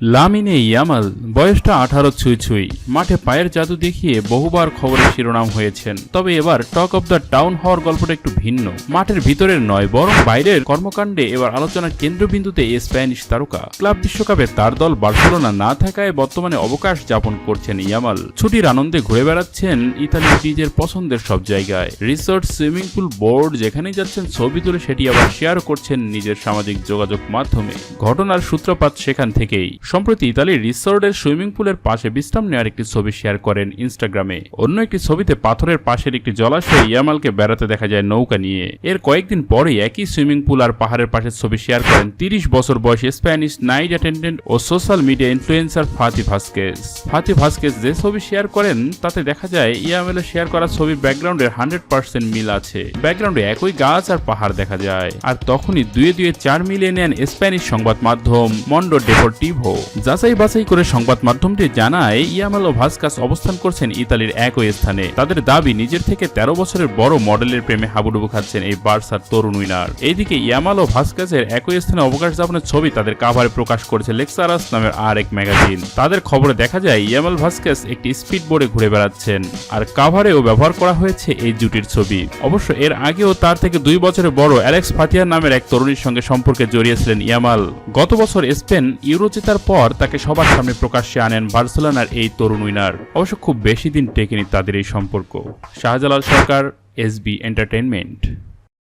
Lamine Yamal বয়সটা 18 ছুঁই ছুঁই, মাঠে পায়ের জাদু দেখিয়ে বহুবার খবরের শিরোনাম হয়েছেন। তবে এবার টক অব দ্য টাউন হওয়ার গল্পটা একটু ভিন্ন। মাঠের ভিতরের নয়, বরং বাইরের কর্মকাণ্ডে এবার আলোচনার কেন্দ্রবিন্দুতে এই স্প্যানিশ তারকা। ক্লাব বিশ্বকাপে তার দল বার্সেলোনা না থাকায় বর্তমানে অবকাশ যাপন করছেন ইয়ামাল। ছুটির আনন্দে ঘুরে বেড়াচ্ছেন ইতালির নিজের পছন্দের সব জায়গায়। রিসোর্ট, সুইমিং পুল, বোর্ড, যেখানেই যাচ্ছেন ছবি তুলে সেটি আবার শেয়ার করছেন নিজের সামাজিক যোগাযোগ মাধ্যমে। ঘটনার সূত্রপাত সেখান থেকেই। সম্প্রতি ইতালির রিসোর্টের সুইমিং পুলের পাশে বিশ্রাম নেওয়ার একটি ছবি শেয়ার করেন ইনস্টাগ্রামে। অন্য একটি ছবিতে পাথরের পাশের একটি জলাশয়ে ইয়ামালকে বেড়াতে দেখা যায় নৌকা নিয়ে। এর কয়েকদিন পরেই একই সুইমিং পুল আর পাহাড়ের পাশের ছবি শেয়ার করেন 30 বছর বয়সী স্প্যানিশ নাইট অ্যাটেন্ডেন্ট ও social media influencer Fati Vasquez. Fati Vasquez যে ছবি শেয়ার করেন তাতে দেখা যায় ইয়ামালের শেয়ার করা ছবির ব্যাকগ্রাউন্ডের 100% মিল আছে। ব্যাকগ্রাউন্ডে একই গাছ আর পাহাড় দেখা যায়। আর তখনই দুয়ে 4 মিলিয়ে নেন স্প্যানিশ সংবাদ মাধ্যম মন্ডো ডেপোর্টিভো। যাচাই বাছাই করে সংবাদ মাধ্যমটি জানায় ইয়ামাল ও ভাস্কাস অবস্থান করছেন ইতালির একই স্থানে। তাদের দাবি নিজের থেকে 13 বছরের বড় মডেলের প্রেমে হাবুডুবু খাচ্ছেন এই বার্সার তরুণ উইনার। এইদিকে ইয়ামাল ও ভাস্কাসের একই স্থানে অবকাশ যাপনের ছবি তাদের কাভারে প্রকাশ করেছে লেক্সারাস নামের আর এক ম্যাগাজিন। তাদের খবরে দেখা যায় ইয়ামাল ভাস্কাস একটি স্পিড বোর্ডে ঘুরে বেড়াচ্ছেন আর কাভারেও ব্যবহার করা হয়েছে এই জুটির ছবি। অবশ্য এর আগেও তার থেকে 2 বছরের বড় অ্যালেক্স ফাতিয়ার নামের এক তরুণীর সঙ্গে সম্পর্কে জড়িয়েছিলেন ইয়ামাল। গত বছর স্পেন ইউরো জেতার পর তাকে সবার সামনে প্রকাশ্যে আনেন বার্সেলোনার এই তরুণ উইনার। অবশ্য খুব বেশি দিন টেকেনি তাদের এই সম্পর্ক। শাহজালাল সরকার, SB এন্টারটেইনমেন্ট।